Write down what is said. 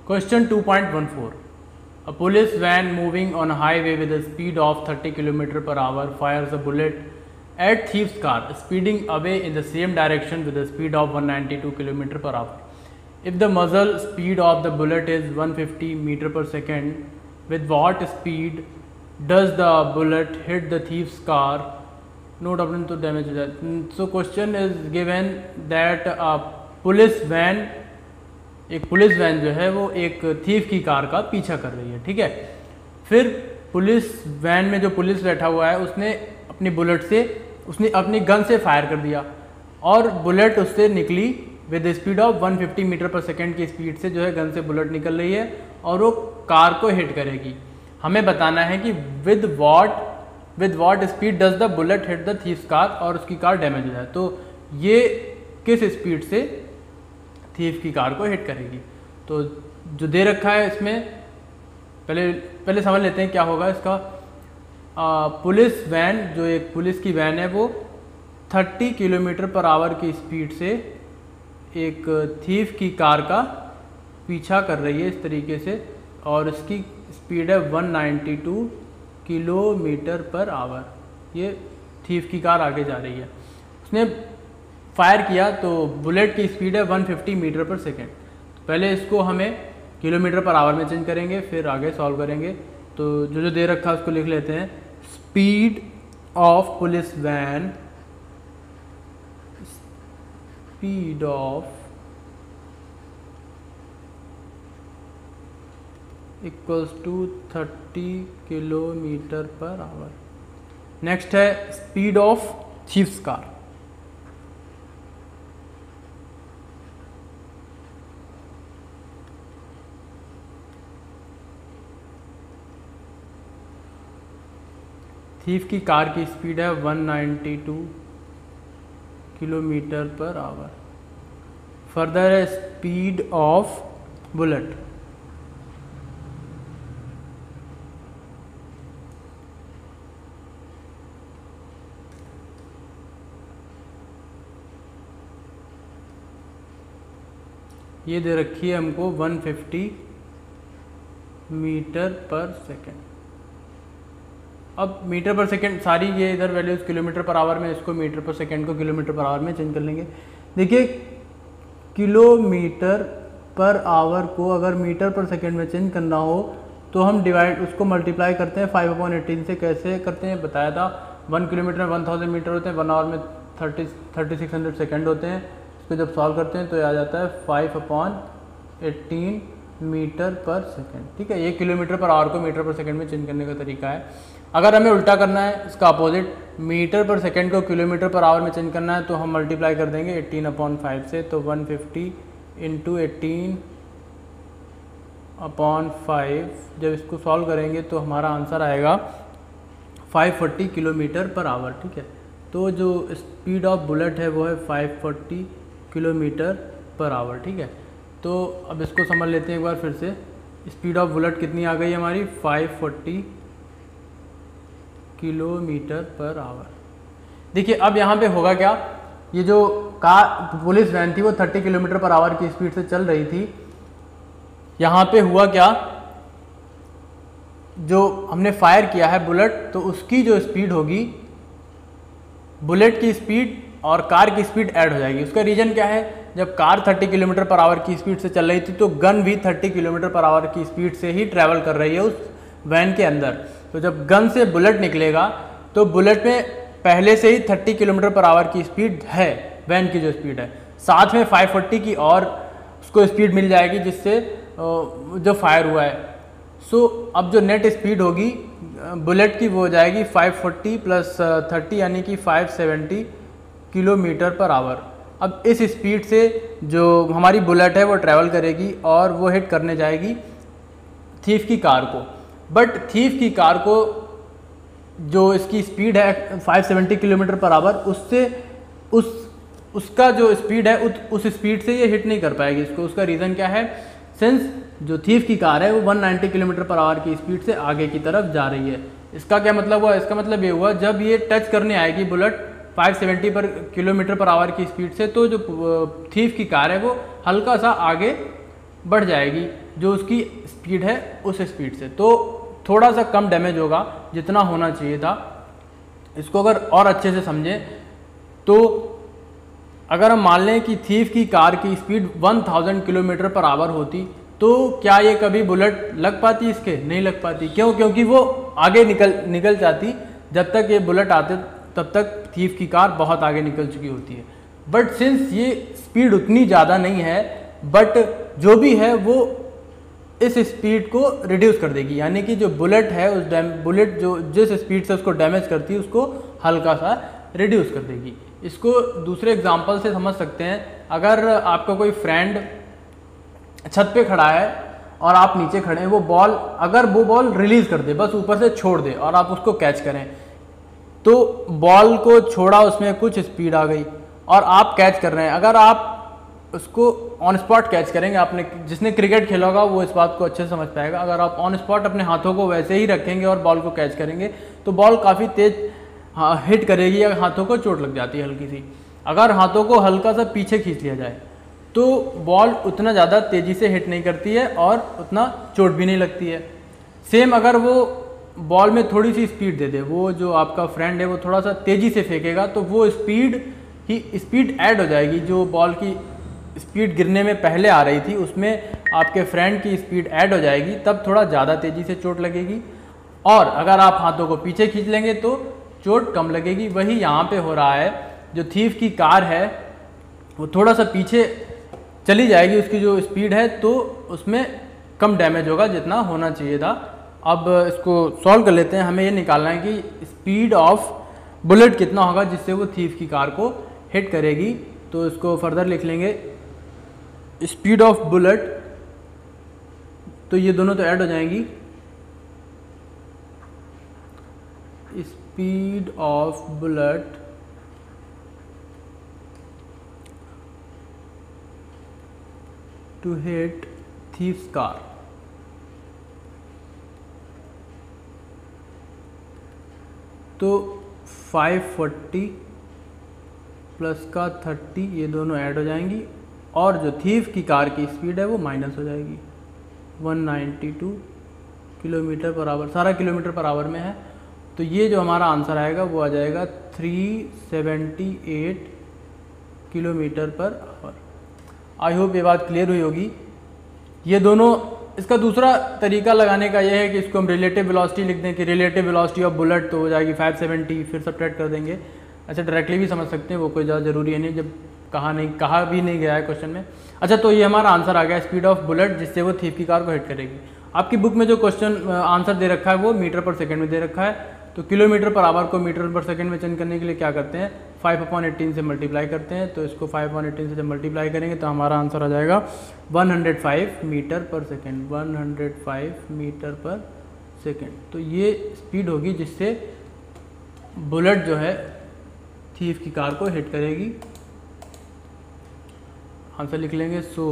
Question 2.14. A police van moving on a highway with a speed of 30 km per hour fires a bullet at thief's car speeding away in the same direction with a speed of 192 km per hour. If the muzzle speed of the bullet is 150 meter per second, with what speed does the bullet hit the thief's car? No problem to damage that. So question is given that a police van, एक police van जो है वो एक thief की car का पीछा कर रही है, ठीक है। फिर पुलिस वैन में जो पुलिस बैठा हुआ है उसने अपनी बुलेट से, उसने अपनी गन से फायर कर दिया और बुलेट उससे निकली विद स्पीड ऑफ 150 मीटर पर सेकेंड की स्पीड से जो है गन से बुलेट निकल रही है और वो कार को हिट करेगी। हमें बताना है कि with what speed does the bullet hit the thief car और उसकी कार डैमेज हो जाए। तो ये किस स्पीड से थीफ की कार को हिट करेगी। तो जो दे रखा है इसमें पहले समझ लेते हैं क्या होगा इसका। पुलिस वैन, जो एक पुलिस की वैन है, वो 30 किलोमीटर पर आवर की स्पीड से एक थीफ की कार का पीछा कर रही है इस तरीके से और इसकी स्पीड है 192 किलोमीटर पर आवर। ये थीफ की कार आगे जा रही है, उसने फायर किया तो बुलेट की स्पीड है 150 मीटर पर सेकेंड। पहले इसको हमें किलोमीटर पर आवर में चेंज करेंगे, फिर आगे सॉल्व करेंगे। तो जो दे रखा है उसको लिख लेते हैं। Speed of police van, speed of equals to 30 kilometre per hour. Next है speed of thief's car. Thief की कार की स्पीड है 192 किलोमीटर पर आवर। फर्दर है स्पीड ऑफ बुलेट, ये दे रखी है हमको 150 मीटर पर सेकेंड। अब मीटर पर सेकेंड सारी ये इधर वैल्यूज़ किलोमीटर पर आवर में, इसको मीटर पर सेकेंड को किलोमीटर पर आवर में चेंज कर लेंगे। देखिए किलोमीटर पर आवर को अगर मीटर पर सेकेंड में चेंज करना हो तो हम डिवाइड, उसको मल्टीप्लाई करते हैं 5/18 से। कैसे करते हैं बताया था। 1 किलोमीटर में 1000 मीटर होते हैं, 1 आवर में 3600 सेकेंड होते हैं। इसको जब सॉल्व करते हैं तो आ जाता है 5/18 मीटर पर सेकेंड, ठीक है। ये किलोमीटर पर आवर को मीटर पर सेकेंड में चेंज करने का तरीका है। अगर हमें उल्टा करना है, इसका अपोजिट, मीटर पर सेकेंड को किलोमीटर पर आवर में चेंज करना है, तो हम मल्टीप्लाई कर देंगे 18/5 से। तो 150 इंटू 18/5, जब इसको सॉल्व करेंगे तो हमारा आंसर आएगा 540 किलोमीटर पर आवर, ठीक है। तो जो स्पीड ऑफ बुलेट है वो है 540 किलोमीटर पर आवर, ठीक है। तो अब इसको समझ लेते हैं एक बार फिर से। स्पीड ऑफ बुलेट कितनी आ गई हमारी? 540 किलोमीटर पर आवर। देखिए अब यहाँ पे होगा क्या, ये जो कार पुलिस वैन थी वो 30 किलोमीटर पर आवर की स्पीड से चल रही थी। यहाँ पे हुआ क्या, जो हमने फायर किया है बुलेट, तो उसकी जो स्पीड होगी, बुलेट की स्पीड और कार की स्पीड ऐड हो जाएगी। उसका रीज़न क्या है, जब कार 30 किलोमीटर पर आवर की स्पीड से चल रही थी तो गन भी 30 किलोमीटर पर आवर की स्पीड से ही ट्रैवल कर रही है उस वैन के अंदर। तो जब गन से बुलेट निकलेगा तो बुलेट में पहले से ही 30 किलोमीटर पर आवर की स्पीड है, वैन की जो स्पीड है, साथ में 540 की और उसको स्पीड मिल जाएगी जिससे जो फायर हुआ है। सो अब जो नेट स्पीड होगी बुलेट की वो हो जाएगी 540 प्लस 30 यानी कि 570 किलोमीटर पर आवर। अब इस स्पीड से जो हमारी बुलेट है वो ट्रैवल करेगी और वो हिट करने जाएगी थीफ की कार को। बट थीफ की कार को जो इसकी स्पीड है 570 किलोमीटर पर आवर, उससे उसका जो स्पीड है उस स्पीड से ये हिट नहीं कर पाएगी इसको। उसका रीज़न क्या है, सिंस जो थीफ की कार है वो 190 किलोमीटर पर आवर की स्पीड से आगे की तरफ जा रही है। इसका क्या मतलब हुआ, इसका मतलब ये हुआ जब ये टच करने आएगी बुलेट 570 पर किलोमीटर पर आवर की स्पीड से, तो जो थीफ की कार है वो हल्का सा आगे बढ़ जाएगी जो उसकी स्पीड है उस स्पीड से, तो थोड़ा सा कम डैमेज होगा जितना होना चाहिए था। इसको अगर और अच्छे से समझें तो अगर हम मान लें कि थीफ की कार की स्पीड 1000 किलोमीटर पर आवर होती तो क्या ये कभी बुलेट लग पाती? इसके नहीं लग पाती। क्यों? क्योंकि वो आगे निकल जाती। जब तक ये बुलेट आते तब तक थीफ की कार बहुत आगे निकल चुकी होती है। बट सिंस ये स्पीड उतनी ज़्यादा नहीं है, बट जो भी है वो इस स्पीड को रिड्यूस कर देगी, यानी कि जो बुलेट है उस बुलेट जो जिस स्पीड से उसको डैमेज करती है उसको हल्का सा रिड्यूस कर देगी। इसको दूसरे एग्जांपल से समझ सकते हैं। अगर आपका कोई फ्रेंड छत पे खड़ा है और आप नीचे खड़े हैं, अगर वो बॉल रिलीज कर दे, बस ऊपर से छोड़ दे और आप उसको कैच करें, तो बॉल को छोड़ा, उसमें कुछ स्पीड आ गई और आप कैच कर रहे हैं। अगर आप उसको ऑन स्पॉट कैच करेंगे, आपने जिसने क्रिकेट खेला होगा वो इस बात को अच्छे से समझ पाएगा। अगर आप ऑन स्पॉट अपने हाथों को वैसे ही रखेंगे और बॉल को कैच करेंगे तो बॉल काफ़ी तेज हिट करेगी या हाथों को चोट लग जाती है हल्की सी। अगर हाथों को हल्का सा पीछे खींच लिया जाए तो बॉल उतना ज़्यादा तेज़ी से हिट नहीं करती है और उतना चोट भी नहीं लगती है। सेम अगर वो बॉल में थोड़ी सी स्पीड दे दे, वो जो आपका फ्रेंड है वो थोड़ा सा तेज़ी से फेंकेगा तो वो स्पीड ऐड हो जाएगी। जो बॉल की स्पीड गिरने में पहले आ रही थी उसमें आपके फ्रेंड की स्पीड ऐड हो जाएगी, तब थोड़ा ज़्यादा तेज़ी से चोट लगेगी। और अगर आप हाथों को पीछे खींच लेंगे तो चोट कम लगेगी। वही यहाँ पे हो रहा है। जो थीफ की कार है वो थोड़ा सा पीछे चली जाएगी, उसकी जो स्पीड है, तो उसमें कम डैमेज होगा जितना होना चाहिए था। अब इसको सॉल्व कर लेते हैं। हमें ये निकालना है कि स्पीड ऑफ बुलेट कितना होगा जिससे वो थीफ की कार को हिट करेगी। तो इसको फर्दर लिख लेंगे, स्पीड ऑफ बुलेट, तो ये दोनों तो ऐड हो जाएंगी। Speed of bullet to hit thief's car, तो 540 प्लस का 30 ये दोनों ऐड हो जाएंगी और जो थीफ की कार की स्पीड है वो माइनस हो जाएगी। 192 किलोमीटर पर आवर, सारा किलोमीटर पर आवर में है, तो ये जो हमारा आंसर आएगा वो आ जाएगा 378 kilometre per our. I hope ये बात क्लियर हुई होगी। ये दोनों, इसका दूसरा तरीका लगाने का ये है कि इसको हम रिलेटिव वेलोसिटी लिख दें कि रिलेटिव वेलोसिटी ऑफ बुलेट तो हो जाएगी 570, फिर सब्ट्रैक्ट कर देंगे। अच्छा, डायरेक्टली भी समझ सकते हैं, वो कोई ज़्यादा ज़रूरी है नहीं, जब कहा भी नहीं गया है क्वेश्चन में। अच्छा, तो ये हमारा आंसर आ गया, स्पीड ऑफ बुलेट जिससे वो थीफ की कार को हिट करेगी। आपकी बुक में जो क्वेश्चन आंसर दे रखा है वो मीटर पर सेकंड में दे रखा है, तो किलोमीटर पर आवर को मीटर पर सेकंड में चेंज करने के लिए क्या करते हैं, 5/18 से मल्टीप्लाई करते हैं। तो इसको 5/18 से जब मल्टीप्लाई करेंगे तो हमारा आंसर आ जाएगा 105 मीटर पर सेकंड, 105 मीटर पर सेकंड। तो ये स्पीड होगी जिससे बुलेट जो है थीफ की कार को हिट करेगी। आंसर लिख लेंगे, सो